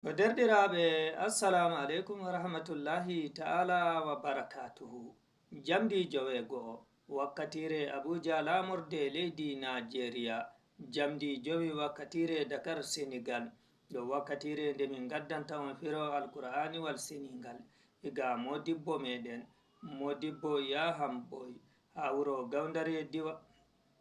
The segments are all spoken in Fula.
Derɗiraaɓe assalamu aleykum wa rahmatullahi ta'ala wa barakatuhu. Jamdi joweego'o wakkatire Abuja lamorde leydi Nigeria, jamdi jowi wakkatire Dakar Senegal, ɗo wakkatire nde min gaddanta on firo alqur'aniwal seningal iga modibbo meɗen modibbo Yaham Boy ha wuro Gawdare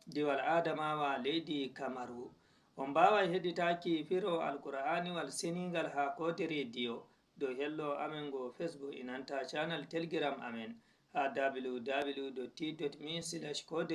diwal Adamawa leydi Kamaru. On mbawai heɗitaki firo alqur'aniwal seningal ha kode rediyo do hello amen go Facebook inanta channel telegram amen ha www.t.me/kode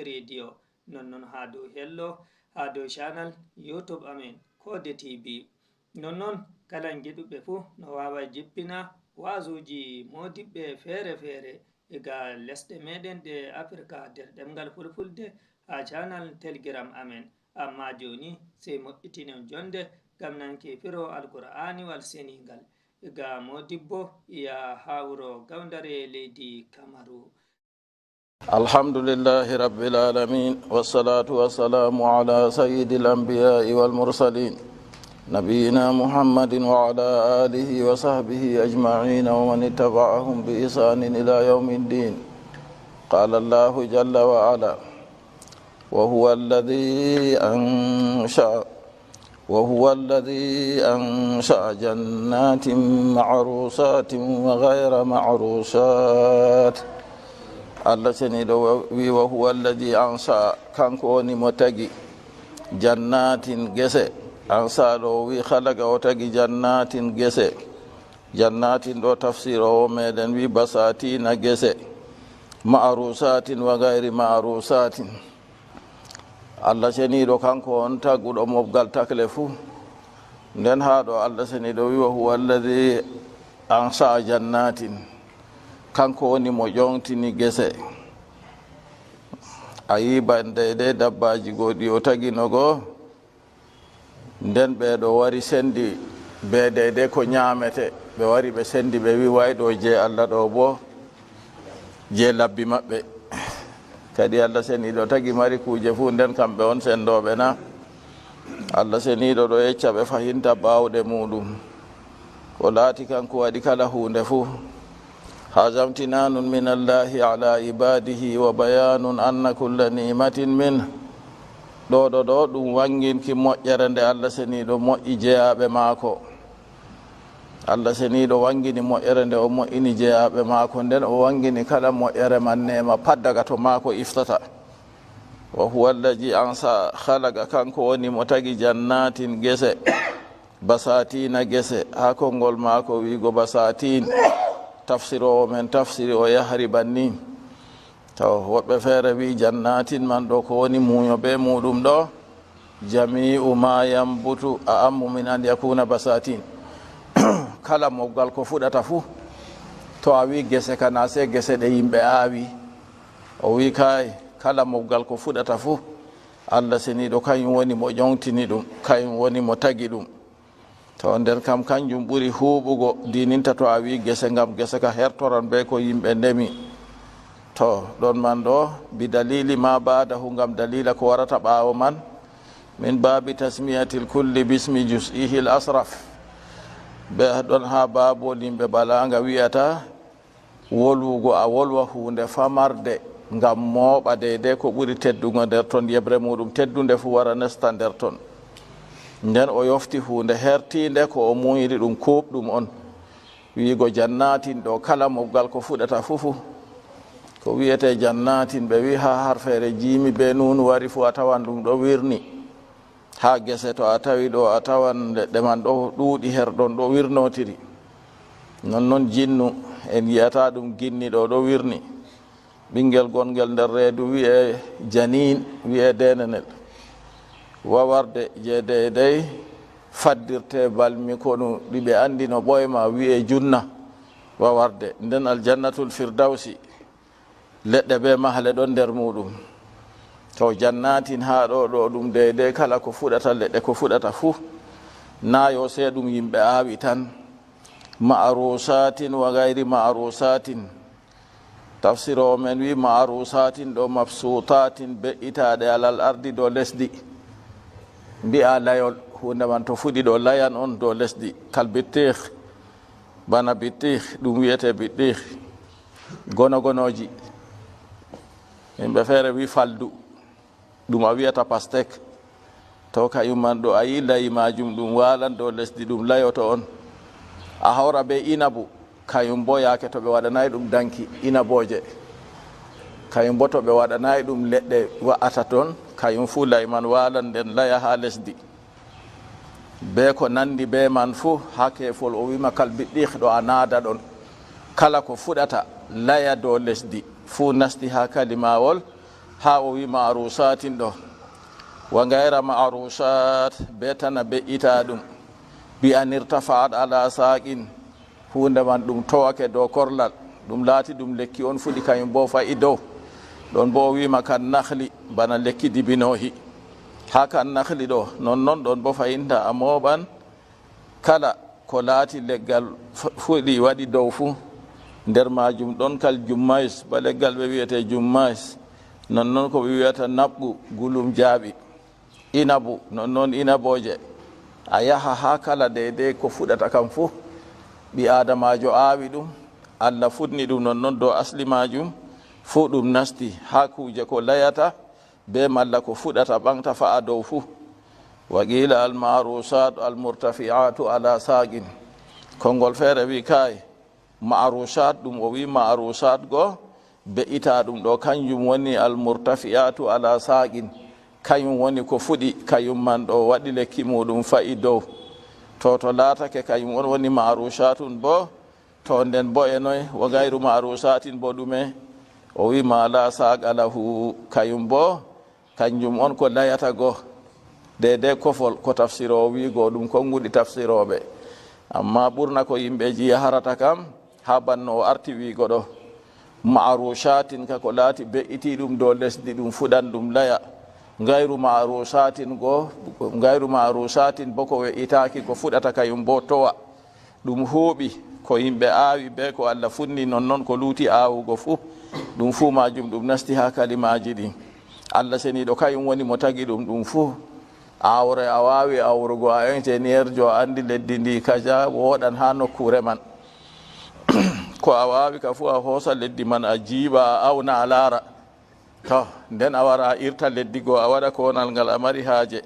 radio, nonnon ha do hello ha do channel YouTube amen kode TV. Nonnon kala giɗuɓe fu no wawai jippina wazuji modibɓe fere fere ega lesɗe meɗen ɗe Africa nder ɗemgal fulfulde ha channel telegram amen. Amma joni sai moƴƴitinen jonde gam nanki firo alqur'aniwal seningal ga modibbo ya hawro Gawdare leydi Kamaru. Alhamdulillahi rabbil alamin wassalatu wassalamu ala sayyidil anbiya'i wal mursalin nabiyina Muhammadin wa ala alihi wa sahbihi ajma'in wa man ittaba'ahum bi ihsanin ila yawmiddin. Qala Allahu jalla wa ala وهو الذي أنشأ جنات معروسات وغير معروسات. الله سنيدو وهو الذي أنشأ كان كوني متجي جنات جسة أنشأ لو خلق وتجي جنات جسة جنات دو تفسير ومدن بساتين جسة معروسات وغير معروسات. Allah seniɗo kanko on taguɗo mofgal takle fuu nden haɗo Allah seniɗo wiwa huwa alladi ansa jannatin, kanko woni mo ƴontini gese. A yiba deyde dabbaji goɗi o taginogo nden ɓeɗo wari sendi be deyde ko ñamete, ɓe wari ɓe sendi ɓe wi wayɗo je Allah ɗo bo je labbi maɓɓe. Kadi Allah seniɗo tagi mari kuje fu nden kamɓe on sendoɓe na. Allah seniɗo ɗo yecca ɓe fahinta bawɗe muɗum ko laati kanko waɗi kala hunde fu. Hadha imtinanun min Allahi ala ibadihi wa bayanun anna kulla ni'matin min. ɗo ɗum wanginki moƴƴere nde Allah seniɗo moƴƴi jeyaɓe maako. Allah seniɗo wangini moƴƴere nde o moƴƴini jeyaɓe maako, nden o wangini kala moƴƴere man nema pat daga to maako iftata. Wa huwa allazi ansa khalaqa, kanko woni mo tagi jannatin gese basatina gese. Ha konngol maako wiigo basatin, tafsirowo men tafsiri o yahri banni. Taw woɓɓe feere wi jannatin man ɗo ko woni muño be muɗum ɗo jami'u ma yambutu a ammu min an yakuna basatin. Kala mofgal ko fuɗata fuu, to a wi gese kana se gese ɗe yimɓe aawi, o wi kay kala mofgal ko fuɗata fuu Allah seniɗo kañum woni mo ƴontini ɗum, kañum woni mo tagi ɗum. To nder kam kanjum ɓuri huuɓugo dininta to a wi gese, ngam gese ka hertoran be ko yimɓe ndemi. To ɗon man ɗo bi dalili ma badahu, ngam dalila ko warata ɓaawo man, min babi tasmiyatil kulli bismi jus'ihil asraf. Be ɗon ha babol yimɓe balaga wiyata wolwugo a wolwa hunde famarde ngam mooɓa deyde ko ɓuri teddugo nder ton, yebre muɗum teddunde fu wara nesta nder ton. Nden o yofti hunde hertinde ko o muyiri ɗum kuuɓɗum on, wiigo jannatin ɗo kala mofgal ko fuɗata fufu ko wiyete jannatin. Ɓe wi ha harfere jimi be nunu wari fu a tawan ɗum ɗo wirni. Ha gese to a tawi ɗo a tawan leɗɗe man ɗo ɗuuɗi her ɗon ɗo wirnotiri. Nonnon jinnu en yiyata ɗum ginni ɗo ɗo wirni. Ɓingel gongel nder reedu wi'e janin, wi'e denenel. Wawarde je deydey faddirte balmi konu ɗiɓe andi no ɓoyma wi'e junna wawarde. Nden aljannatul firdausi leɗɗe be mahle ɗon nder muɗum. To jannatin ha ɗo ɗum deydey kala ko fuɗata, leɗɗe ko fuɗata fuu na yo se ɗum yimɓe aawi tan. Ma'rusatin wa gayri ma'rusatin. Tafsiro men wi ma'rusatin ɗo mabsutatin be'itaɗe alal ardi do lesdi. mbi'a layol hunde man to fuɗi ɗo layan on dow lesdi kal bittir bana bittir ɗum wiyete bittir gonogonoji yimɓe feere wi faldu ɗum a wiyata pastek to kayum man ɗo a yi layi majum ɗum walan dow lesdi ɗum layoto on a hawra be inabu kayum bo yaake to ɓe waɗanayi ɗum danki inaboje kayum bo to ɓe waɗanayi ɗum leɗɗe wa'ata toon kayum fuu layi man walan nden laya ha lesdi be ko nandi be man fuu ha kefol o wima kal biɗɗih ɗo a naada ɗon kala ko fuɗata laya dow lesdi fuu nasti ha kalimawol ha o wi marusatin ɗo wa gayra marusat be tana be ita ɗum bi an irtafa'at ala saqin hunde man ɗum towake dow korlal ɗum laati ɗum lekki on fuɗi kañum bo fayi dow ɗon bo o wima kan nahli bana lekki dibinohi ha kan nahli ɗo nonnon ɗon bo fayinta a moɓan kala ko laati leggal fuɗi waɗi dow fuu nder majum ɗon kal jummais ba leggal ɓe wiyete jummais nonnon ko ɓe wiyata naɓɓu gulum jaaɓi inabu nonnon inaboje a yaha ha kala deydey ko fuɗata kam fuu ɓi adamajo aawi ɗum allah fuɗni ɗum nonnon dow asli majum fuu ɗum nasti ha kuje ko layata be malla ko fuɗata ɓamta fa'a dow fuu wa qila almarusat almurtafiatu ala saqin konngol feere wi kay marusat ɗum o wi marusat go be ita ɗum ɗo kanjum woni almurtafiatu ala saqin kañum woni ko fuɗi kañum man ɗo waɗi lekki muɗum fa'i dow to laatake kañum on woni marusatun bo to nden bo e noy wo gayru marusatin bo ɗume o wi ma la saqa lahu kañum bo kanjum on ko layata go dede kofol ko tafsiro wigo ɗum konguɗi tafsiroɓe amma ɓurna ko yimɓeji yaharata kam ha banno o arti wigo ɗo marusatin kako laati be'iti ɗum dow lesdi ɗum fuɗan ɗum laya gayru marusatin go gayru marusatin bo ko we'itaki ko fuɗata kayum bo towa ɗum huuɓi ko yimɓe aawi be ko allah funni nonnon ko luuti aawugo fuu ɗum fuu majum ɗum nasti ha kalimaji ɗin allah seniɗo kayum woni mo tagi ɗum ɗum fuu awre a wawi awrugo a ingénieur jo a andi leddi ndi kaja woɗan ha nokkure man ko a wawi ka fuu a hoosa leddi man a jiiɓa a awna a laara to nden a wara a irta leddi goo a waɗa konal ngal a mari haaje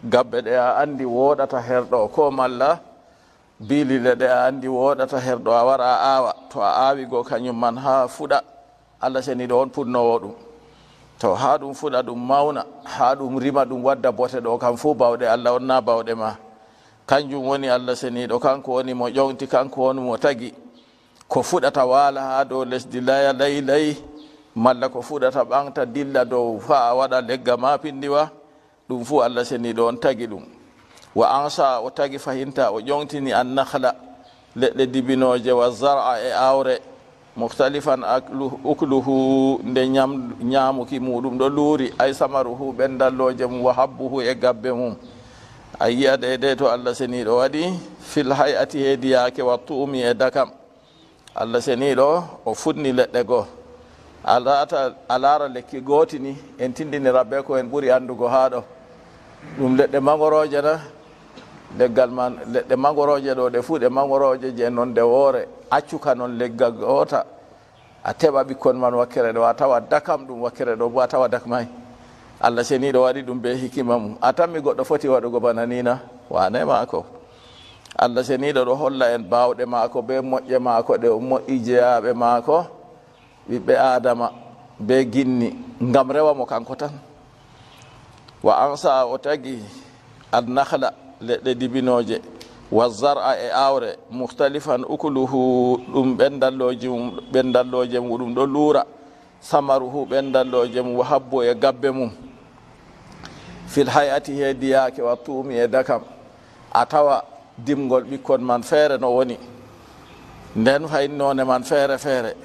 gabbe ɗe a andi woɗata herɗo ko malla bilile ɗe a andi woɗata herɗo a wara a aawa to a aawi goo kañum man ha fuɗa allah seniɗo on punnowo ɗum to ha ɗum fuɗa ɗum mawna ha ɗum rima ɗum wadda bote ɗo kam fuu bawɗe allah on na bawɗe ma kanjum woni allah seniɗo kanko woni mo ƴonti kanko woni mo tagi ko fuɗata waala ha dow lesdi laya layi malla ko fuɗata ɓamta dilla dow fa a waɗa legga ma pindiwa ɗum fuu allah seniɗo on tagi ɗum wa ansa o tagi fahinta o ƴontini an nahla leɗɗe dibinoje wa zara e awre mukhtalifan ukluhu nde ñamuki muɗum ɗo luuri ay samaruhu ɓendalloje mum wa habbuhu e gabbe mum a yiya ɗeɗe to allah seniɗo waɗi fil hayati heediyake wa tuumi e dakam allah seniɗo o fuɗni leɗɗe goo a laara lekki gooti ni en tindinira be ko en ɓuri andugo ha ɗo ɗum leɗɗe magoroje na leggal man leɗɗe magoroje ɗo ɗe fuu ɗe magoroje je nonde woore accuka noon leggal goota a teɓa ɓikkon man wakkere ɗo a tawa dakam ɗum wakkere ɗo bo a tawa dakmay allah seniɗo waɗi ɗum be hikima mum a tammi goɗɗo foti waɗugo bana nina wane maako allah seniɗo ɗo holla en bawɗe maako be moƴƴe maako ɗe o moƴƴi jeyaɓe maako ɓiɓɓe adama be ginni ngam rewa mo kanko tan wa ansa o tagi annahla leɗɗe dibinoje wa zara e awre mukhtalifan ukuluhu ɗum ɓendalloje muɗum ɗo luura samaruhu ɓendalloje mum wa habbo e gabbe mum fil hayati heediyake wa tuumi e dakam a tawa dimgol ɓikkon man feere no woni nden fayinnone man feere feere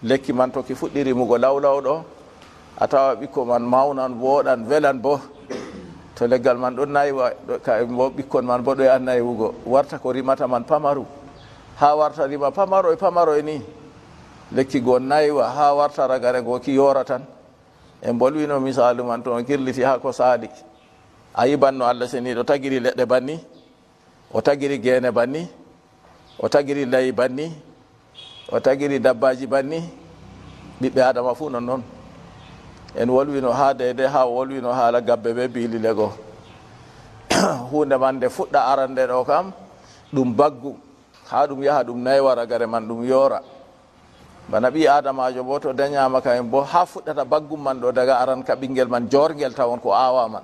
lekki man toki fuɗɗirimugo lawlaw ɗo a tawa ɓikko man mawnan woɗan welan bo to leggal man ɗo naywa bo ɓikkon man bo ɗo ya naywugo warta ko rimata man pamaru ha warta rima pamaro e ni lekki go naywa ha warta ragare go ki yora tan en bolwino misalu man to on kirliti ha ko saali ayi banno Allah seniɗo tagiri leɗɗe banni, o tagiri gene banni, o tagiri layi banni, o tagiri dabbaji banni, ɓiɓɓe adama fuu non noon. En wolwino ha dede ha wolwino haala gabbe ɓe biilile goo. Hunde man nde fuɗɗa arande ɗo kam ɗum baggu, ha ɗum yaha ɗum naywa ragare man ɗum yoora. Bana ɓi adamajo bo to dañama kayen bo ha fuɗɗata baggum man ɗo daga aran ka ɓinguel man jorguel tawon ko awaman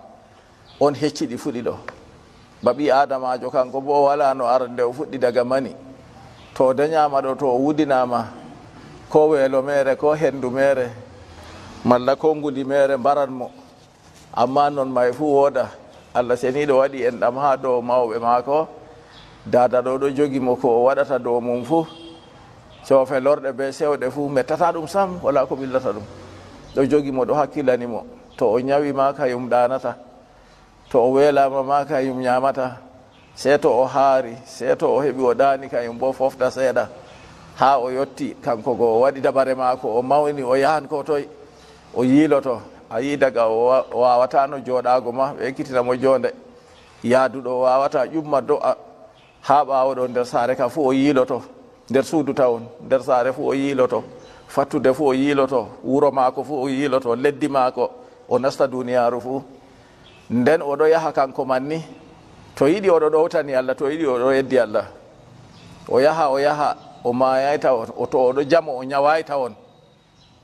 on hecciɗi fuɗi ɗo. Ba ɓi adamajo kanko bo wala no arande o fuɗɗi daga mani, to dañama ɗo to o wudinama ko weelo mere ko hendu mere malla ko nguli mere mbaranmo, amma non may fu woda Allah seniɗo waɗi en ɗam ha dow mawɓe maako. Dada ɗo ɗo jogi mo ko o waɗata dow mum fu, cofe lorɗe be sewɗe fu mettata ɗum sam, wala ko ɓillata ɗum. Ɗo jogi mo ɗo hakkillani mo, to o ñawi ma kayum ɗanata, to o weelama ma kayum ñamata, se to o haari, se to o heɓi o ɗani kayum bo fofta seeɗa ha o yotti kanko go o waɗi dabare maako, o mawni, o yahan ko toye, o yiiloto. A yi daga o wawata no joɗago ma ɓe ekkitina mo jonde, yaaduɗo o wawata ƴumma do'a ha ɓawo ɗo nder saare ka fu o yiiloto, nder suudu tawon, nder saare fu o yiiloto, fattude fu o yiiloto, wuro maako fu o yiiloto, leddi maako o nasta duniyaru fu. Nden oɗo yaha kanko manni, to yiɗi oɗo ɗowtani Allah, to yiɗi oɗo yeddi Allah. O yaha o mayay tawon, to oɗo jamo o ñaway tawon,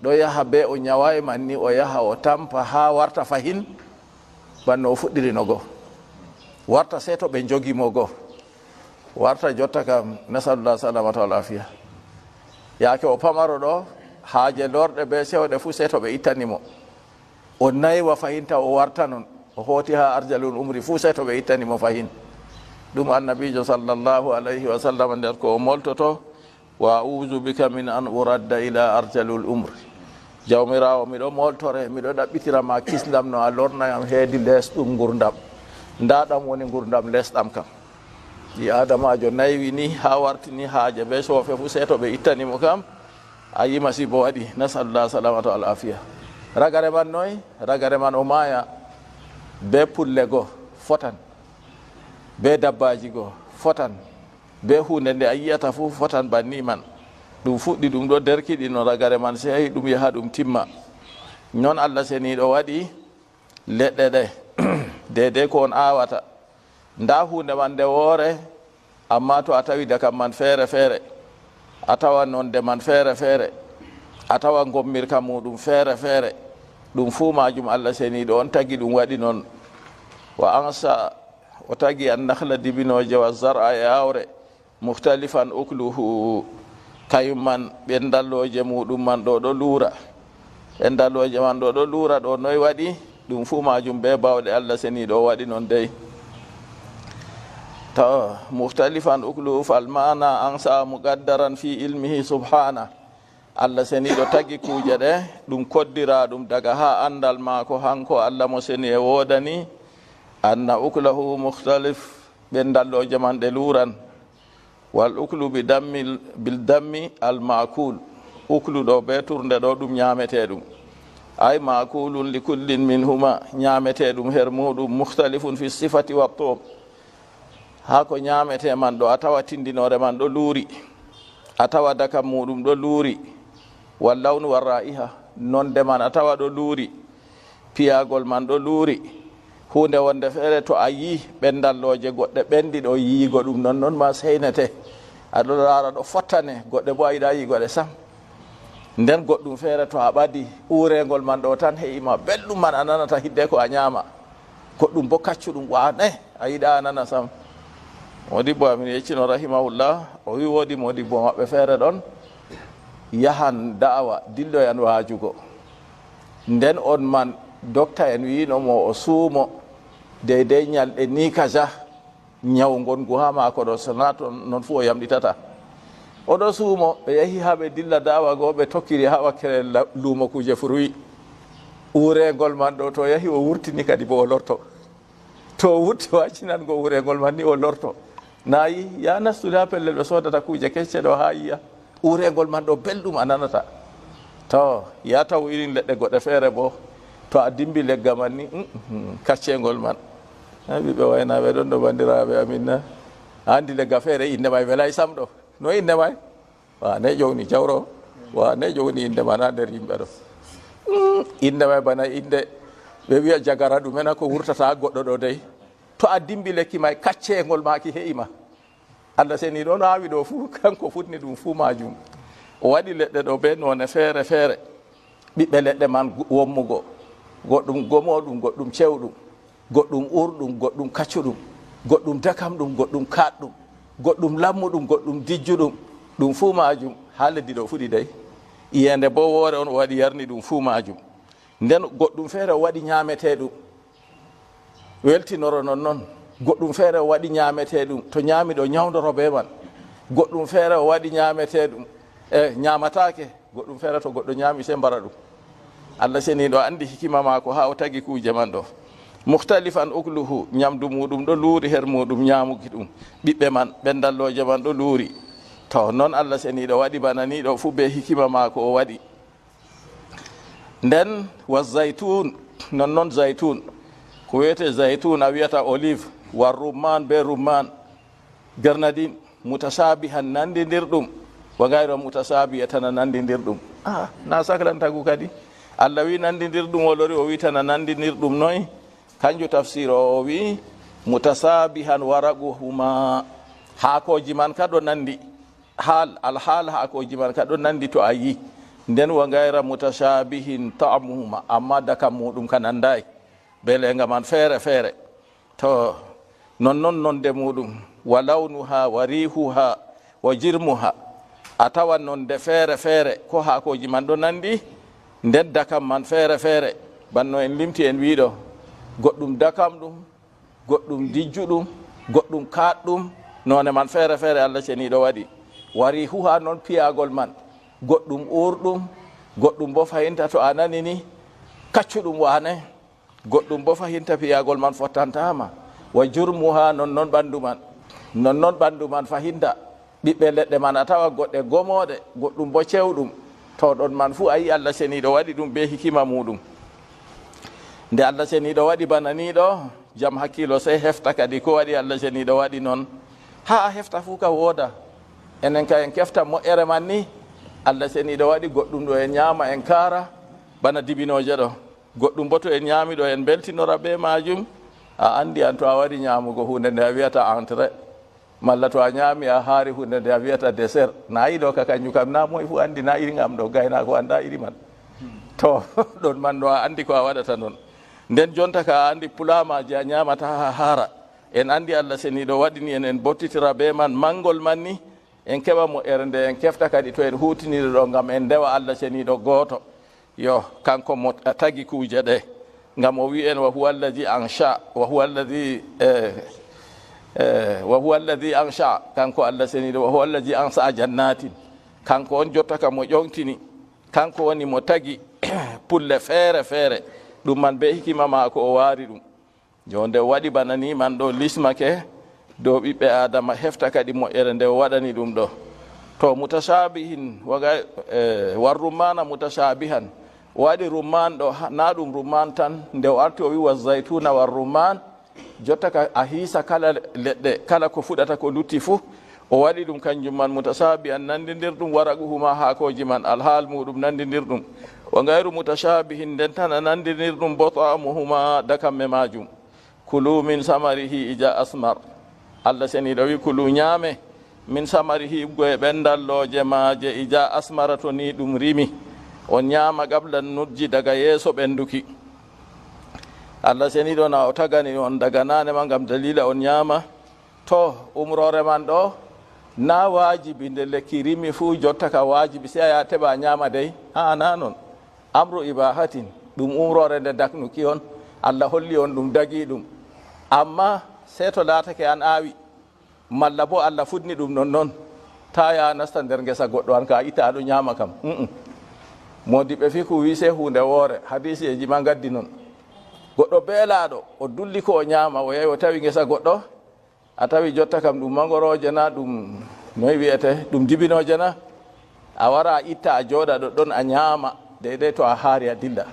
ɗo yaha be o ñaway manni, o yaha o tampa ha warta fahin banno o fuɗɗiri no go, warta se to ɓe jogimo go, warta jotta kam nasalullah salamata wal afiya. Yaake o pamaro ɗo haaje lorɗe be sewɗe fu se to ɓe ittanimo, o naywa fahinta o warta non, o hooti ha arjalul umri fu se to ɓe ittanimo fahin. Ɗum annabijo sallallahu alayhi wa sallam nder ko o moltoto, wa a'udhu bika min an uradda ila arjalul umri. Jawmirawo miɗo moltore, miɗo ɗaɓɓitirama kisdam no a lornayam heedi lesɗum gurdam. Ndaɗam woni gurdam lesɗam kam. Ɗi adamajo naywi ni ha wartini haaje be sofe fu se to ɓe ittanimo kam, a yi masibo waɗi, nasallah salamata al afiya. Ragare man noy? Ragare man o maya be pulle go fotan, be dabbaji go fotan, be hunde nde a yiyata fu fotan banni man. Ɗum fuɗɗi ɗum ɗo derkiɗi no ragare man sey ɗum yaha ɗum timma. Non Allah seniɗo waɗi leɗɗe ɗe dede ko on awata, nda hunde man nde woore, amma to a tawi dakam man feere feere, a tawa nonde man feere feere, a tawa gommirka muɗum feere feere, ɗum fu majum Allah seniɗo on tagi ɗum waɗi noon. Wa ansa o tagi an nahla dibinoje wa zar'a e awre muhtalifan ukluhu, kayum man ɓendalloje muɗum man ɗo ɗo luura, ɓendalloje man ɗo ɗo luura ɗo noy waɗi, ɗum fu majum be bawɗe Allah seniɗo waɗi noon dey. Ta muhtalifan ukluhu fal mana ansa muqaddaran fi ilmihi subhana. Allah seniɗo tagi kuje ɗe ɗum koddira ɗum daga ha andal maako hanko Allah mo seni e wodani, anna uklahu muhtalif, ɓendalloje man ɗe luuran. Wal uklu bil dammi al makul, uklu ɗo be turde ɗo ɗum ñamete ɗum, ay makulun li kullin min huma, ñamete ɗum her muɗum, muhtalifun fi sifati wa tum, ha ko ñamete man ɗo a tawa tindinore man ɗo luuri, a tawa dakam muɗum ɗo luuri. Wal lawnu war ra'iha, nonde man a tawa ɗo luuri, piyagol man ɗo luuri. Hunde wonde feere to a yi ɓendalloje goɗɗe ɓendi ɗo yiigo ɗum non noon ma seynete, aɗo laara ɗo fottane, goɗɗe bo a yiɗa yigoɗe sam. Nden goɗɗum feere to a ɓadi urengol man ɗo tan heƴima belɗum man a nanata hidde ko a ñaama, goɗɗum bo kaccuɗum wane a yiɗa a nana sam. Modibbo amin yeccino rahimahullah, o wi woodi modibbo maɓɓe feere ɗon yahan da'awa dilloyan waajugo, nden on man docta en winomo o suumo deydey ñalɗe ni kaja ñaw ngongu ha maako ɗo, sona to noon fu o yamɗitata. Oɗo suumo, ɓe yahi ha ɓe dilla dawa goo, ɓe tokkiri ha wakkere luumo kuje fruit, urengol man ɗo to yahi o wurtini kadi bo o lorto, to o wurti o accinango urengol man ni o lorto. Nayi ya nastude ha pellel ɓe sodata kuje kecce ɗo ha yiya urengol man ɗo belɗum a nanata. To ya taw irin leɗɗe goɗɗe feere bo to a dimbi legga man ni kaccengol man ɓiɓɓe waynaɓe ɗon ɗo bandiraɓe amin na andi legga feere inde may welay sam ɗo no inde may wane jowni jawro wane jowni inde man ha nder yimɓe ɗo inde may bana inde ɓe wiya jagara ɗumena ko wurtata goɗɗo ɗo dey to a dimbi lekki may kaccengol maki heƴima Allah seni ɗo no awi ɗo fuu kanko futni ɗum fuu majum o waɗi leɗɗe ɗo be none feere feere ɓiɓɓe leɗɗe man wommugo goɗɗum gomoɗum goɗɗum cewɗum goɗɗum urɗum goɗɗum kaccuɗum goɗɗum dakamɗum goɗɗum kaɗɗum goɗɗum lammuɗum goɗɗum dijjuɗum ɗum fuu majum ha leddi ɗo fuɗi dey iyende bo woore on o waɗi yarni ɗum fuu majum nden goɗɗum feere o waɗi ñaameteɗum weltinoro non goɗɗum feere o waɗi ñaameteɗum to ñaami ɗo ñawdoro be man goɗɗum feere o waɗi ñaameteɗum ñaamatake goɗɗum feere to goɗɗo ñaami se mbara ɗum Allah seni ɗo andi hikima maako ha o tagi kuuje man ɗo mukhtalifan ukluhu ñamdu muɗum ɗo luuri her muɗum ñaamuki ɗum ɓiɓɓe man ɓendalloje man ɗo luuri to noon Allah seni ɗo waɗi bana ni ɗo fuu be hikima maako o waɗi nden wa zaytun nonnoon zaytun ko wiyete zaytun a wiyata olive war rumman be rumman gernadin mutasabihan nandidir ɗum wa gayro mutasabiya tana nandidir ɗum na saklantagu kadi Allah wi nandidir ɗum o lori o wi tana nandidir ɗum noy kanju tafsir o wi mutasabihan waraguhuma haakoji man ka ɗo nandi alhaal haakoji man ka ɗo nandi to a yi nden wa gayra mutasabihin ta'amuhuma amma dakam muɗum ka nandayi be lenga man feere feere to nonnon nonde muɗum wa lawnuha wa rihuha wa jirmuha a tawan nonde feere feere ko haakoji man ɗo nandi nden dakam man feere feere banno en limti en wiɗo goɗɗum dakam ɗum goɗɗum dijjuɗum goɗɗum kaɗɗum none man feere feere Allah ceniɗo waɗi wa rihuha noon piyagol man goɗɗum urɗum goɗɗum bo fahinta to a nani ni kaccuɗum wane goɗɗum bo fahinta piyagol man fottantama wa jurmuha nonnoon ɓandu man fahinta ɓiɓɓe leɗɗe man a tawa goɗɗe gomoɗe goɗɗum bo cewɗum to ɗon man fuu ayi Allah seniɗo waɗi ɗum be hikima muɗum nde Allah seniɗo waɗi bana ni ɗo jam hakkilo sey hefta kadi ko waɗi Allah seniɗo waɗi noon ha a hefta fuu ka wooda enen ka en kefta moƴƴere man ni Allah seniɗo waɗi goɗɗum ɗo en ñaama en kaara bana dibinoje ɗo goɗɗum bo to en ñaami ɗo en beltinora be majum a andi an to a waɗi ñaamugo hunde nde a wiyata entrée malla to a ñaami a haari hunde nde a wiyata dessert na yi ɗo ka kanjum kam na moye fu andi na iri ngam ɗo gayna ko anda iri man to ɗon man ɗo a andi ko a waɗata noon nden jonta ka a andi pulamaji a ñamata ha haara en andi Allah seniɗo waɗini en bottitira be man mangol man ni en keɓa moƴƴere nde en kefta kadi to en hutiniri ɗo ngam en ndewa Allah seniɗo gooto yo kanko mo tagi kuuje ɗe ngam o wi en wa huwa alladi ansha wa huwa alladi ansha kanko Allah seniɗo wa huwa alladi ansa jannatin kanko on jotta ka mo ƴontini kanko woni mo tagi pulle feere feere ɗum man be hikima maako o waari ɗum jonde waɗi bana ni man ɗo lismake dow ɓiɓɓe adama hefta kadi moƴƴere nde o waɗani ɗum ɗo to mutasabihin war rummana mutasabihan o waɗi rumman ɗo na ɗum rumman tan nde o arti o wi wa zaytuna war rumman jotta ka a hiisa kala leɗɗe kala ko fuɗata ko lutti fuu o waɗi ɗum kanjum man mutasabihan nandidir ɗum waraguhuma haakoji man alhaal muɗum nandidir ɗum wa gayru mutasabihin nden tan a nandidir ɗum bo ta'amuhuma dakamme majum kulu min samarihi ija asmar Allah seniɗo wi kulu ñaame min samarihi goye ɓendalloje maaje ija asmara to ni ɗum rimi on ñaama gablan nujji daga yeeso ɓenduki Allah seniɗo na o tagani on daga nane ma ngam dalila on ñaama to umrore man ɗo na wajibi nde lekki rimi fuu jotta ka wajibi si a ya teɓa ñaama dey na noon amru ibahatin ɗum umrore nde daknuki on Allah holli on ɗum dagi ɗum amma se to laatake an aawi malla bo Allah fudni ɗum non ta ya nasta nder ngesa goɗɗo an ka itta aɗo ñaama kam modiɓe fi ko wi se hunde woore hadisieji ma gaddi noon goɗɗo beelaaɗo o dulli ko o ñaama o yehi o tawi ngesa goɗɗo a tawi jotta kam ɗum mangoroje na ɗum noy wiyete ɗum dibinoje na a wara a itta a jooɗa ɗo ɗon a ñaama deydey to a haari a dilla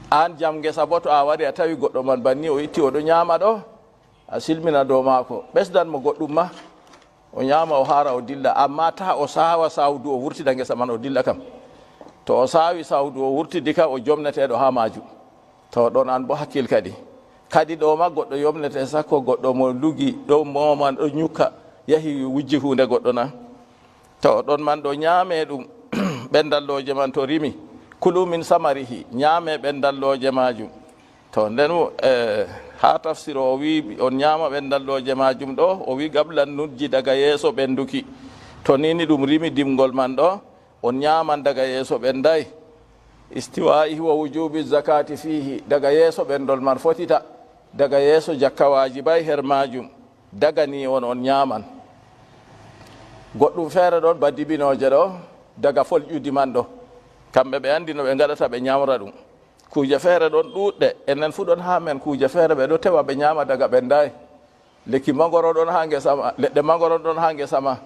an jam ngesa bo to a wari a tawi goɗɗo man banni o itti oɗo ñaama ɗo a silmina dow maako ɓesdan mo goɗɗum ma o ñaama o haara o dilla, amma ta o saawa sawdu o wurtida ngesa man o dilla kam. To o saawi sawdu o wurtidi ka o jomneteɗo ha maju, to ɗon an bo hakkil kadi ɗo ma goɗɗo yomnete sakko goɗɗo mo lugi ɗo moman ɗo ñukka yahi wujji hunde goɗɗo na, to ɗon man ɗo ñaame ɗum ɓendalloje man to rimi kulu min samarihi, ñaame ɓendalloje majum. To nden ha tafsir o wi on ñaama ɓendalloje majum ɗo, o wi gablan nujji daga yeeso ɓenduki, to nini ɗum rimi dimgol man ɗo on ñaaman daga yeeso ɓenday. Istiwa'ihi wa wujubi zakati fihi, daga yeeso ɓendol man fotita, daga yeeso jakka wajibay her majum, daga ni on ñaaman. Goɗɗum feere ɗon ba dibinoje ɗo daga folƴudi man ɗo, kamɓe ɓe andi no ɓe gaɗata ɓe ñamra ɗum. Kuuje feere ɗon ɗuɗɗe, enen fu ɗon ha men kuuje feere ɓe ɗo tewa ɓe ñama daga ɓenday. Lekki mangoro ɗon ha ngesa ma, leɗɗe mangoro ɗon ha ngesa ma,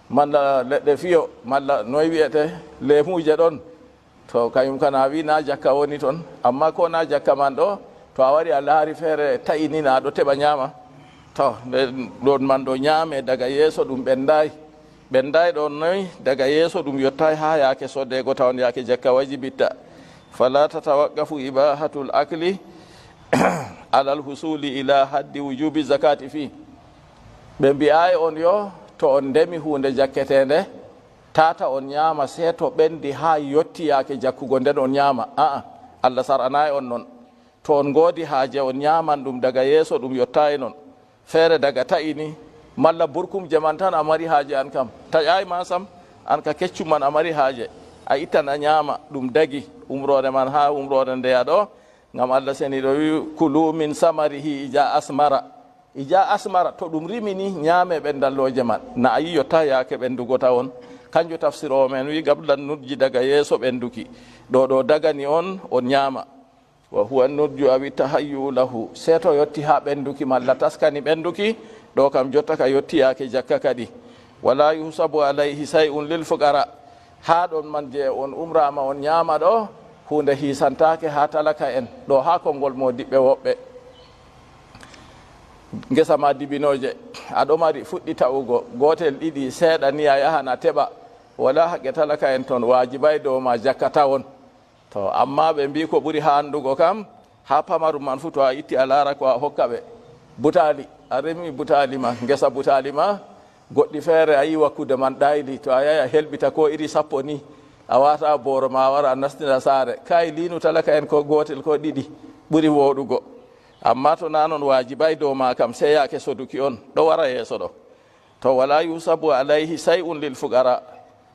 malla leɗɗe fiyo, malla noy wiyete lemuje ɗon, to kañum kana wi na jakka woni toon, amma ko na jakka man ɗo to a wari a laari feere tayinina ɗo teɓa ñama, to ɗon man ɗo ñaame daga yeeso ɗum ɓenday. Ɓenday ɗon noy daga yeeso ɗum yottay ha yaake soddego tawan yaake jakka wajibitta. Fala tatawaqqafu ibahatul akli alal husuli ila haddi wujubi zakati fi. Ɓe mbi'ay on yo to on ndemi hunde jakketende tata on ñaama se to ɓendi ha yotti yaake jakkugo nden on ñaama, Allah sar'anayi on non. To on ngoodi haaje on ñaaman ɗum daga yeeso ɗum yottayi non, feere daga ta'ini malla burkum jaman tan a mari haaje an kam taƴayi ma sam, an ka keccum man a mari haaje a ittan a ñaama ɗum dagi umrore man ha umrore ndeya ɗo, ngam Allah seni ɗo wi kulu min samarihi ija asmara, to ɗum rimini ñaame ɓendalloje man, na a yi yotta yaake ɓendugo tawon. Kanjo tafsir o men wi gablan nujji daga yeeso ɓenduki, ɗo dagani on ñaama. Wa huwa nujju awi tahayyu lahu, se to yotti ha ɓenduki malla taskani ɓenduki, ɗo kam jotta ka yotti yaake jakka kadi. Wala yusabu alayhi say'un lil fuqara, ha ɗon man je on umrama on ñaama ɗo hunde hisantake ha talaka en ɗo ha konngol modiɓɓe woɓɓe. Ngesa ma dibinoje aɗo mari fuɗɗi ta'ugo gotel ɗiɗi seeɗa ni a yahan a teɓa, wala haqqe talaka en toon wajibay dow ma jakka tawon. To amma ɓe mbi ko ɓuri ha andugo kam ha pamarum man fu to a itti a laara ko a hokka ɓe butali, a remi butali ma, ngesa butali ma goɗɗi feere a yi wakkude man ɗayli, to a yahi a helɓita ko iri sappo ni a wata boro ma wara a nastina saare, kay linu talaka en ko gotel ko ɗiɗi ɓuri woɗugo. Amma to nanon wajibay dow ma kam sey yaake soduki on ɗo wara yeeso ɗo. To wala yusabu alayhi say'un lil fuqara,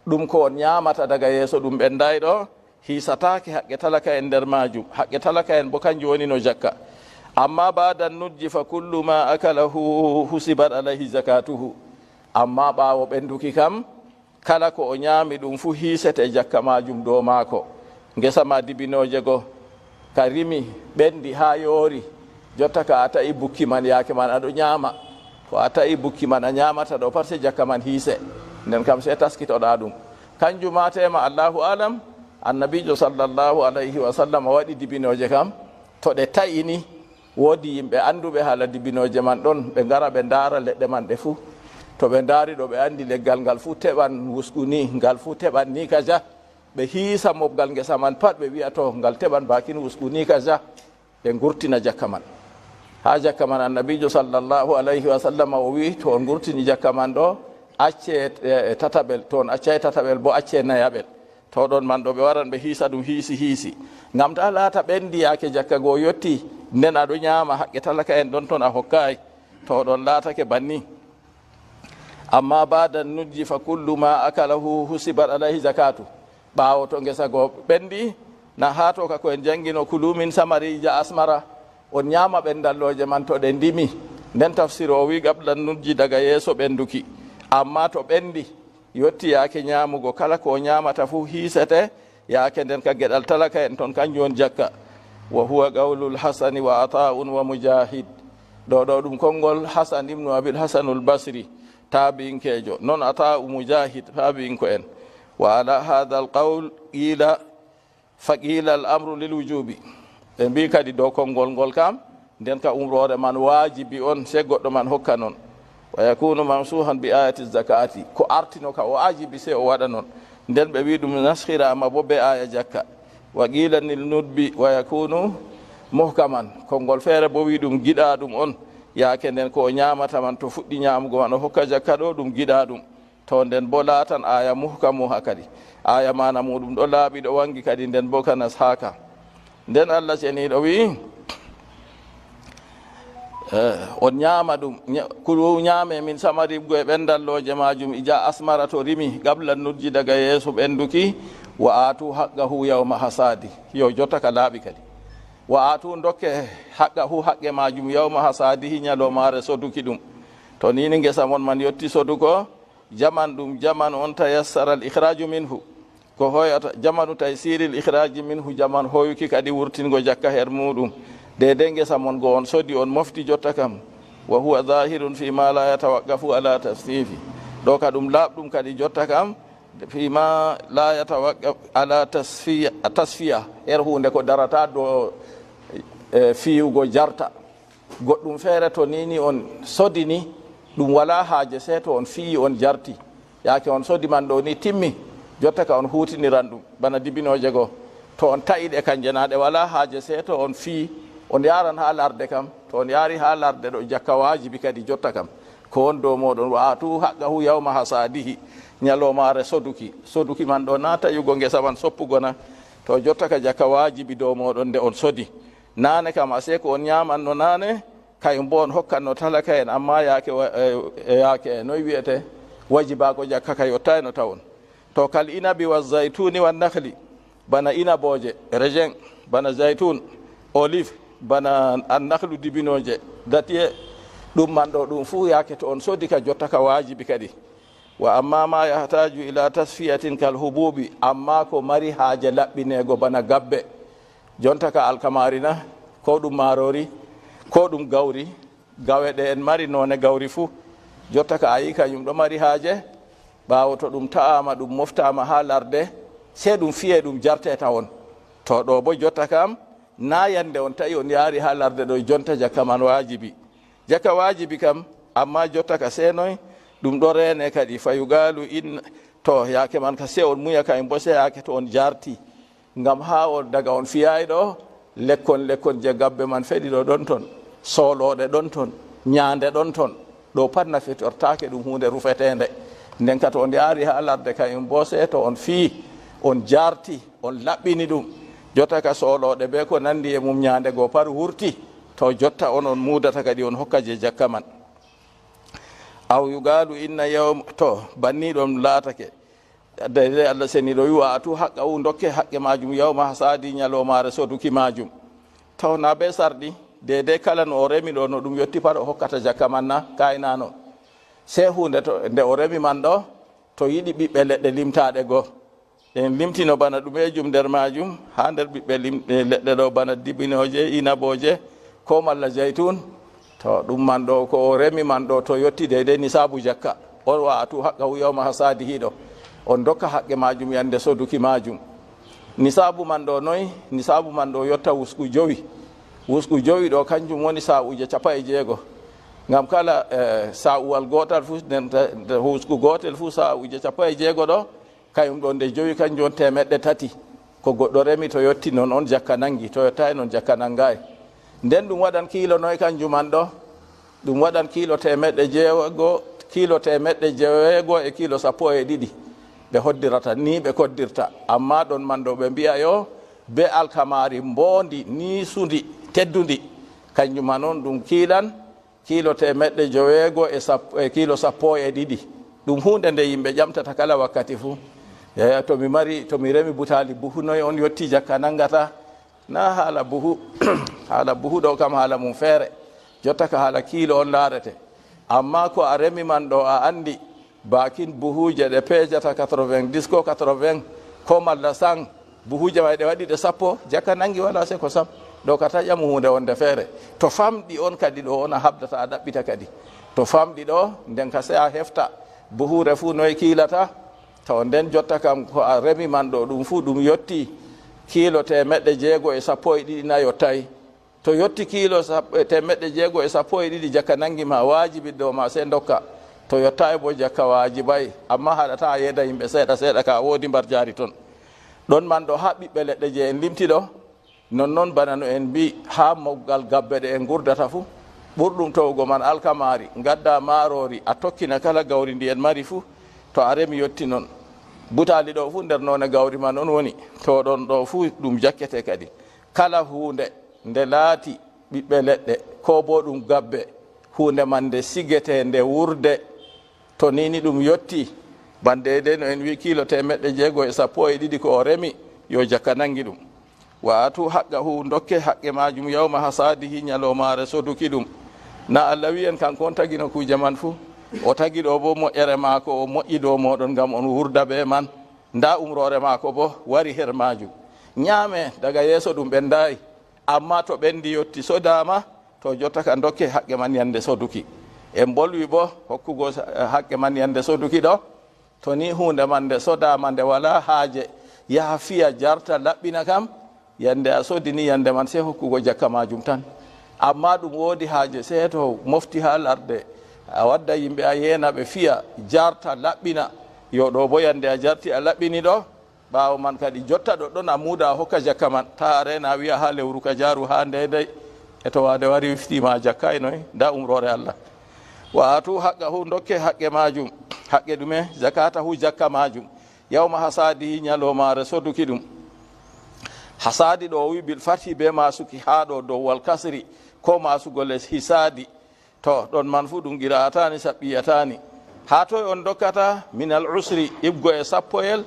ɗum ko on ñamata daga yeeso ɗum ɓenday ɗo hisatake haqqe talaka en nder majum, haqqe talaka en bo kanjum woni no jakka. Amma badan nujji fa kullu ma akalahu husibat alayhi zakatuhu, amma ɓawo ɓenduki kam kala ko o ñaami ɗum fu hiisete jakka majum dow maako. Ngesa ma dibinoje go ka rimi ɓendi ha yoori, jotta ka a ta'i bukki man yaake man aɗo ñaama, ko a ta'i bukki man a ñamata ɗo par ce jakka man hiise, nden kam se taskitoɗa ɗum. Kanjum ma tema Allahu alam, annabijo sallallahu alayhi wa sallam waɗi dibinoje kam to ɗe ta'ini woodi yimɓe anduɓe haala dibinoje man ɗon, ɓe ngara ɓe ndaara leɗɗe man ɗe fuu, to ɓe ndaari ɗo ɓe andi leggal ngal fuu teɓan wusku ni, ngal fuu teɓan ni kaja, ɓe hiisa mobgal ngesa man pat ɓe wiya to ngal teɓan bakin wusku ni kaja, ɓe gurtina jakka man. Ha jakka man annabijo sallallahu alayhi wa sallam o wi to on gurtini jakka man ɗo acce tataɓel, to on accay tataɓel bo acce nayaɓel, to ɗon man ɗo ɓe waran ɓe hiisa ɗum hiisi ngam ta laata ɓendi yaake jakka go yotti nden aɗo ñaama haqqe talaka en ɗon toon a hokkay, to ɗon laatake banni. Amma badan nujji fa kullu ma akalahu husibat alayhi zakatu, ɓaawo to ngesa go ɓendi na ha to ka koyen jangino kulu min samari ija asmara, on ñaama ɓendalloje man to ɗe ndimi, nden tafsir o wi gablan nujji daga yeeso ɓenduki. Amma to ɓendi yotti yaake ñaamugo kala ko ñaamata fu hiisete yaake nden ka geɗal talaka en toon kanjum on jakka. Wa huwa qawlul hasani wa ata'un wa mujahid, ɗo ɗum konngol hasan ibnu abil hasanul basri tabi'inkejo, non ata'u mujahid tabi'inko en. Wa ala hadha al qawl ila faqila al amru lil wujubi, ɓe mbi kadi dow konngol ngol kam nden ka umrore man wajibi on se goɗɗo man hokka noon wa yakunu mamsuhan bi ayati zakati ko artino ka wajibi se o waɗa noon nden ɓe wi ɗum naskhirama bo be aya jakka wa qila nil nudbi wa yakunu muhkaman konngol feere bo wi ɗum giɗa ɗum on yaake nden ko ñamata man to fuɗɗi ñamugo man o hokka jakka ɗo ɗum giɗa ɗum to nden bo laatan aya muhkamuha kadi aya mana muɗum ɗo laaɓi ɗo wangi kadi nden bo kanas haka nden allah ceniɗo wi on ñaama ɗum kulu ñaame min samaribgo e ɓendalloje majum ija asmara to rimi qabla nujji daga yeeso ɓenduki wa atu haqqahu yawma hasadi yo jotta ka laaɓi kadi wa atu dokke haqqahu haqqe majum yawma hasadihi ñalomare soduki ɗum to nini gesa mon man yetti soduko jaman ɗum jaman on tayassara al ikhraju minhu ko hoyata jamanu taysiri l ikhraji minhu jaman hoyuki kadi wurtingo jakka her muɗum dede gesa mon go on sodi on mofti jotta kam wa huwa zahirun fi ma la yatawaqqafu ala tasfifi ɗo ka ɗum laaɓɗum kadi jotta kam fima la yatawaqqaf ala tasfiya her hunde ko darata do fiyugo jarta goɗɗum feere to nini on sodini ɗum wala haaje se to on fiyi on jarti yaake on sodi man ɗo ni timmi jotta ka on hutiniran ɗum bana dibinoje goo to on ta'iɗe kanje naɗe wala haaje se to on fiyi on yaran ha larde kam to on yaari ha larde ɗo jakka wajibi kadi jotta kam ko on dow moɗon watu haqqahu yawma hasadihi ñalomare soduki man ɗo na tayugo ngesa man soppugona to jotta ka jakka wajibi dow moɗon nde on sodi nane kam ase ko on ñamanno nane kayum bo on hokkanno talaka en amma yaake noy wiyete wajibako jakka ka yottayno tawon to kal inabi wa zaytuni wa nakhli bana inaboje regen bana zaytun olive bana annakhlu dibinoje datiye ɗum man ɗo ɗum fuu yaake to on sodi ka jotta ka wajibi kadi wa amma ma yahtaju ila tasfiyatin kal hububi amma ko mari haaje laɓɓinego bana gabbe jonta ka alkamarina ko ɗum marori ko ɗum gawri gawe ɗe en mari none gawri fuu jotta ka ayi kañum ɗo mari haaje ɓawo to ɗum ta'ama ɗum moftama ha larde se ɗum fiye ɗum jarte tawon to ɗo bo jotta kam na yande on tawi on yaari ha larde ɗo jonta jakka man jakka wajibi kam amma jotta ka senoy ɗum ɗo rene kadi fayugalu in to yaake man ka se on muya kay bo se yaake to on jarti ngam ha on daga on fiyay ɗo lekkon je gabbe man feɗi ɗo ɗon ton soloɗe ɗon ton ñande ɗon ton ɗo pat nafitortake ɗum hunde rufetende nden ka to on yaari ha larde kayum bo se to on fii on jarti on laɓɓini ɗum jotta ka soloɗe be ko nandi e mum ñande goo par wurti to jotta on mudata kadi on hokka je jakka man aw yugalu inna yawm to banni ɗon laatake dede allah seniɗo wiwa atu haqqa u dokke haqqe majum yawma hasadi ñalomare soduki majum taw na be sarɗi dede kala no o remi ɗo no ɗum yetti pat o hokkata jakka man na kaynano se hunde to nde o remi man ɗo to yiɗi ɓiɓɓe leɗɗe limtaɗe goo en limtino bana ɗumejum nder majum ha nder ɓiɓɓe leɗɗe ɗo bana dibinoje inaboje ko malla jeytun to ɗum man ɗo ko o remi man ɗo to yetti dede nisabu jakka on wa atu haqqahu yawma hasadihi ɗo on dokka haqqe majum yande soduki majum nisabu man ɗo noy nisabu man ɗo yotta wusku jowi ɗo kanjum woni sa'uje 60 ngam kala sa'uwal gotal fu nde wusku gotel fu sa'uje 60 ɗo kayum ɗo nde jowi kanjum on 300 ko goɗɗo remi to yetti noon on jakka nangi to yottayi noon jakka nangay nden ɗum waɗan kilo noy kanjum man ɗo ɗum waɗan kilo 600 kilo 600 e kilo 12 ɓe hoddirata ni ɓe koddirta amma ɗon man ɗo ɓe mbiya yo be alkamari mbondi ni sudi teddudi kanjum man on ɗum kiilan kilo 600 e kilo 12 ɗum hunde nde yimɓe ƴamtata kala wakkati fuu to mi remi butali buhu noy on yetti jakka nangata na haala buhu haala buhu ɗo kam haala mum feere jotta ka haala kilo on laarete amma ko a remi man ɗo a andi bakin buhuje ɗe peejata 90 ko 80 ko malla 100 buhuje may ɗe waɗi ɗe 10 jakka nangi wala se ko sam ɗo ka taƴamu hunde wonde feere to famɗi on kadi ɗo on a habdata a ɗaɓɓita kadi to famɗi ɗo nden ka se a hefta buhure fuu noye kiilata taw nden jotta kam ko a remi man ɗo ɗum fuu ɗum yetti kilo 612 na yottayi to yotti kilo 1,600 jakka nangima wajibi dow ma sey dokka to yotta e bo jakka wajibay amma haɗata yeeda yimɓe seeɗa seeɗa ka woodi mbar jaari toon ɗon man ɗo ha ɓiɓɓe leɗɗe je en limti ɗo nonnoon bana no en mbi ha moggal gabbe ɗe en gurdata fuu ɓurɗum towgo man alkamari gadda marori a tokkina kala gawri ndi en mari fuu to a remi yetti noon butali ɗo fuu nder none gawri man on woni to ɗon ɗo fuu ɗum jakkete kadi kala hunde nde laati ɓiɓɓe leɗɗe ko bo ɗum gabbe hunde man nde sigete nde wurde to nini ɗum yotti bande de no en wi kilo 612 ko o remi yo jakka nangi ɗum wa atu haqqahu dokke haqqe majum yawma hasadihi ñalomare soduki ɗum na Allah wi en kanko on tagino kuje man fuu o tagi ɗo bo moƴƴere maako o moƴƴi dow moɗon gam on wurda be man nda umrore maako bo wari her majum ñaame daga yeeso ɗum ɓendayi amma to ɓendi yotti sodama to jotta ka dokke haqqe man yande soduki en bolwi bo hokkugo haqqe man yande soduki ɗo to ni hunde man nde sodama nde wala haaje yaha fiya jarta laɓɓina kam yande a sodini yande man sey hokkugo jakka majum tan amma ɗum woodi haaje sey to mofti ha larde a wadda yimɓe a yeena ɓe fiya jarta laɓɓina yo ɗo bo yande a jarti a laɓɓini ɗo ɓaawo man kadi jotta ɗo ɗon a muuda a hokka jakka man ta a rena wiya ha lewru ka jaaru ha ndeyday e to wade wari wiftima jakka e noy nda umrore Allah wa atu haqqahu dokke haqqe majum haqqe ɗume zakatahu jakka majum yawma hasadi ñalomare soduki ɗum hasadi ɗo wi bil fathi be masuki ha ɗo dow wal kasri ko masugol les hisadi to ɗon man fu ɗum qira'atani saɓɓiyatani ha toy on dokkata min al usri ibgo e sappoyel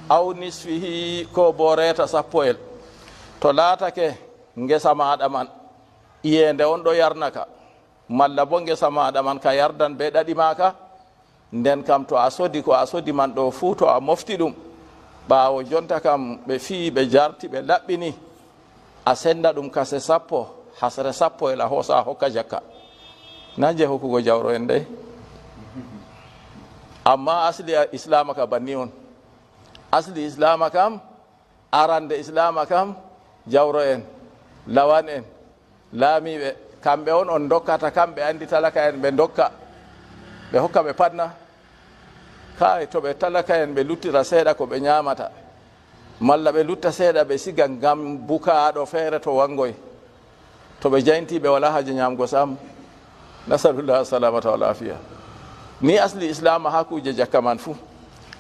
aw nisfihi ko bo reeta sappoyel to laatake ngesa maɗa man iyende on ɗo yarnaka malla bo ngesa maɗa man ka yardan be ɗaɗi maka nden kam to a sodi ko a sodi man ɗo fuu to a mofti ɗum ɓaawo jonta kam ɓe fii ɓe jarti ɓe laɓɓini a senda ɗum kase sappo hasre sappoyel a hoosa a hokka jakka na je hokkugo jawro en dey amma asli islama ka banni on asli islama kam arande islama kam jawro en lawan en laamiɓe kamɓe on dokkata kamɓe andi talaka en ɓe dokka ɓe hokka ɓe patna kay to ɓe talaka en ɓe luttira seeɗa ko ɓe ñamata malla ɓe lutta seeɗa ɓe siga ngam bukaɗo feere to wangoy to ɓe jaynti ɓe wala haji ñamgo sam nasalullah salamata wal afiya ni asli islama ha kuje jakka man fuu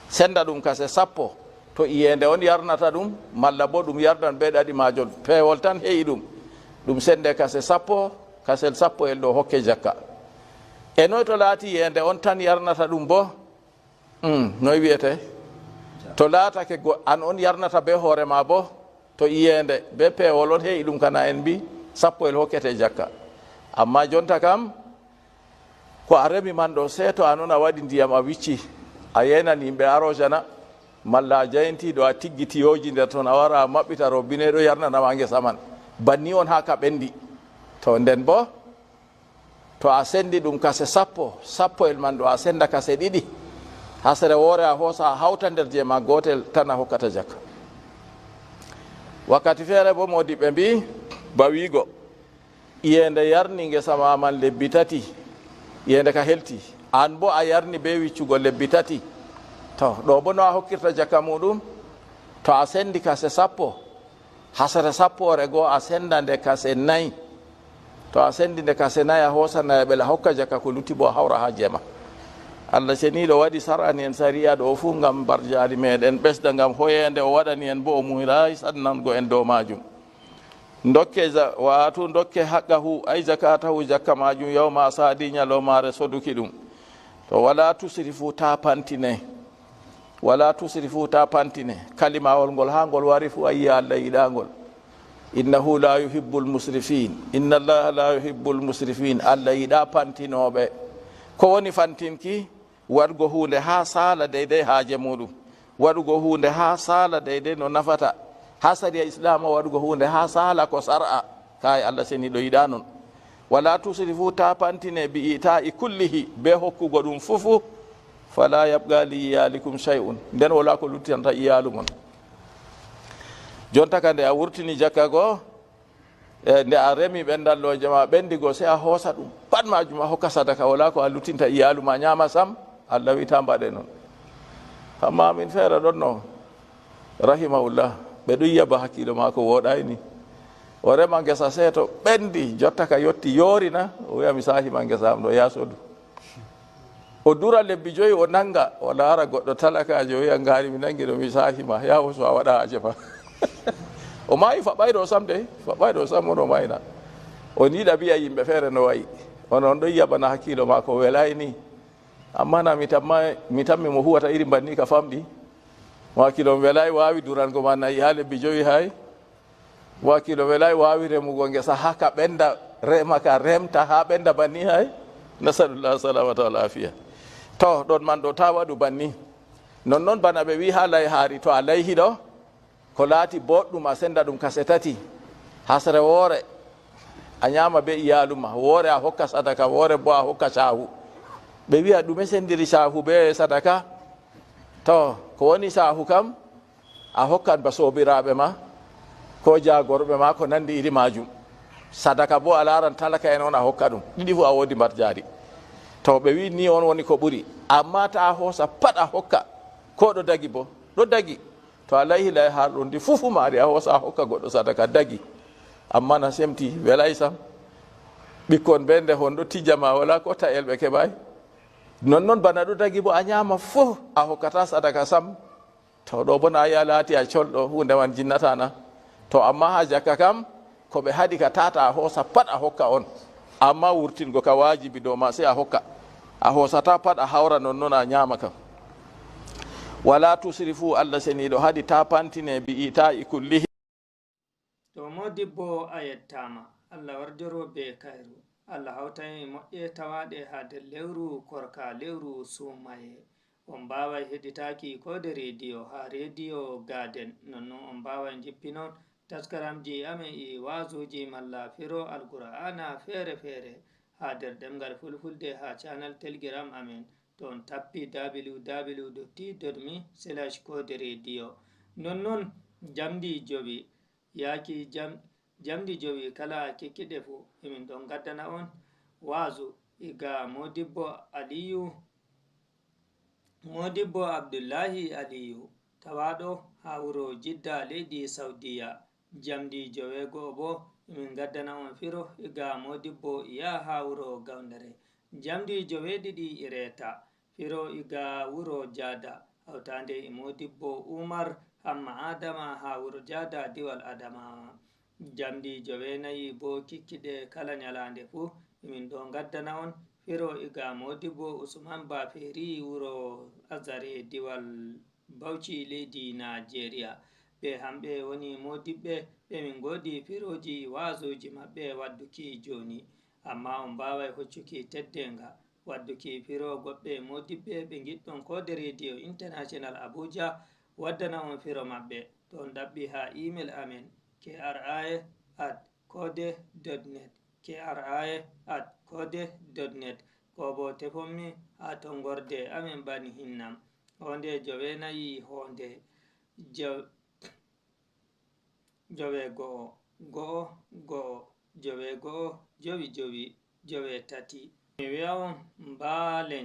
senda ɗum kase sappo to iyende on yarnata ɗum malla bo ɗum yardan ɓe ɗaɗi majol peewol tan heyi ɗum sende kase sappo kasel sappo el ɗo hokke jakka e noy to laati yende on tan yarnata ɗum bo noy wiyete to laatake an on yarnata be hoore ma bo to iyende be peewol on heyi ɗum kana en mbi sappo el hokkete jakka amma jonta kam ko a remi man ɗo seeto an on a waɗi ndiyam a wicci a yenan yimɓe arojana malla a jayintiɗo a tiggi tiyoji nder toon a wara a maɓɓita robbine ɗo yarnanama ngesa man banni on ha ka ɓendi to nden bo to a sendi ɗum kase sappo el man ɗo a senda kase ɗiɗi hasere woore a hoosa a hawta nder je ma gotel tan a hokkata jakka wakkati feere bo modiɓɓe mbi bawigo iyende yarni ngesa ma man lebbi tati iyende ka helti an bo a yarni be wiccugo lebbi tati to ɗo bo no a hokkirta jakka muɗum to a sendi kase sappo hasere sappore goo a senda nde kase nayyi to a sendi nde kase nayyi a hosanaye ɓela hokka jakka ko lutti bo a hawra ha jeema Allah seniɗo waɗi sarani en sariya ɗo fuu ngam barjali meɗen ɓesda ngam hoyende o waɗani en bo o muhirayi sannango en dow majum dokke watu dokke haqqahu ay zakatahu jakka majum yawma sadi ñalomare soduki ɗum to wala tusrifu ta pantine wala tusrifu ta pantine kalimawol ngol ha ngol wari fu ayya Allah yiɗagol innahu la yuhibbul musrifin inna allaha la yuhibbul musrifin Allah yiɗa pantinoɓe ko woni fantinki waɗugo hunde ha sala deydey haaje muɗum waɗugo hunde ha sala deydey no nafata ha sariya islama waɗugo hunde ha sala ko sar'a kay Allah seniɗo yiɗa noon wala tusrifu ta pantine bi ita'i kullihi be hokkugo ɗum fufu fala yabga li iyalikum shay'un nden wala ko luttanta iyalu mon jonta ka nde a wurtini jakka go nde a remi ɓendalloje ma ɓendigo sey a hoosa ɗum pat majum a hokka sadaka, wala ko a lutinta iyalu ma ñama sam. Allah wi ta mbaɗe noon. amma min feere ɗon no rahimahullah ɓe ɗum yaba hakkilo ma ko woɗayni, o rema ngesa seeto ɓendi jotta ka yetti yorina, o wiya mi sahima ngesa am ɗo yasodu, o dura lebbi 5 o nanga, o laara goɗɗo talakajo, o wiya ngari mi nangi ɗo mi sahima, yawo so a waɗa haje fa. O mayi faɓɓayɗo sam de, faɓɓayɗo sam ono mayna, o niiɗa biya yimɓe feere no wayi, onon ɗon yaɓana hakkilo ma ko welayni. amma na mi tammi mo huwata iri banni ka famɗi, mo hakkilo welay wawi durango ma nayi ha lebbi 5 hay, mo hakkilo welay wawi remugo ngesa ha ka ɓenda, rema ka remta ha ɓenda banni hay. Nasalullah salamata wal afiya. To ɗon man ɗo ta waɗu banni. Nonnon bana ɓe wi ha layhaari, to a layhi ɗo ko laati boɗɗum a senda ɗum kase 3, hasre woore a ñama be iyalu ma, woore a hokka sadaka, woore bo a hokka cahu. ɓe wiya ɗume sendiri cahu be sadaka? To ko woni cahu kam a hokkan ba sobiraɓe ma ko jagorɓe ma ko nandi iri majum. Sadaka bo a laran talaka en on a hokka ɗum, ɗiɗi fu a wodi mbar jaari. To ɓe wi ni on woni ko ɓuri, amma ta a hoosa pat a hokka, ko ɗo dagi bo ɗo dagi, to a layhi lay har ɗon ndi fufu maari a hoosa a hokka goɗɗo sadaka dagi. Amma na semti welay sam, ɓikkon be nde hon ɗo tijama wala ko ta elɓe keɓay. Nonnon bana ɗo dagi bo a ñama fof a hokkata sadaka sam. To ɗo bo na ya laati a colɗo, hunde man jinnatana. To amma ha jakka kam ko ɓe haɗi ka tata a hoosa pat a hokka on, amma wurtingo ka wajibi dow ma sey a hokka, a hoosata pat a hawra nonnon a ñama kam. wala tusrifu, Allah seniɗo haɗi ta pantine bi ita'i kullihi. to modibbo a yettama, Allah wardiro be kayru, Allah hawtani moƴƴe tawaɗe ha nder lewru korka lewru sumaye. On mbawai heɗitaki kode rediyo ha rediyo gaden, nonnon on mbawai jippinon taskaramji amen e wazuji malla firo alqur'ana feere feere ha nder demgal fulfulde ha channel telegram amen, to on tappi www.t.me/kode rediyo. nonnon jamdi jowi yaki jamdi jowi kala kekkiɗe fu emin ɗon gaddana on wazu iga modibbo abdullahi aliyu tawaɗo ha wuro jidda leydi saudiya. jamdi 9 bo emin gaddana on firo iga modibbo iya ha wuro gawdere. jamdi 9 ireta firo iga wuro jada hawtande e modibbo umar hamma adama ha wuro jada diwal adamawa. jamdi 9 bo kikkiɗe kala nyalande fu emin ɗo gaddana on firo iga modibbo usman baferi wuro azare diwal bauchi leydi nigeria. ɓe hamɓe woni modibɓe ɓe min godi firoji wazuji maɓɓe wadduki joni, amma on mbawai hoccuki teddenga wadduki firo goɓɓe modibɓe ɓe giɗɗon kode radio international abuja waddana on firo maɓɓe. to on ɗaɓɓi ha email amen kri@kode.net kri@kode.net, ko bo tefonmi ha tongorde amen bani hinnam honde 9 honde 9 9 9 9 9 9 9 3 mi wi'a on mbalen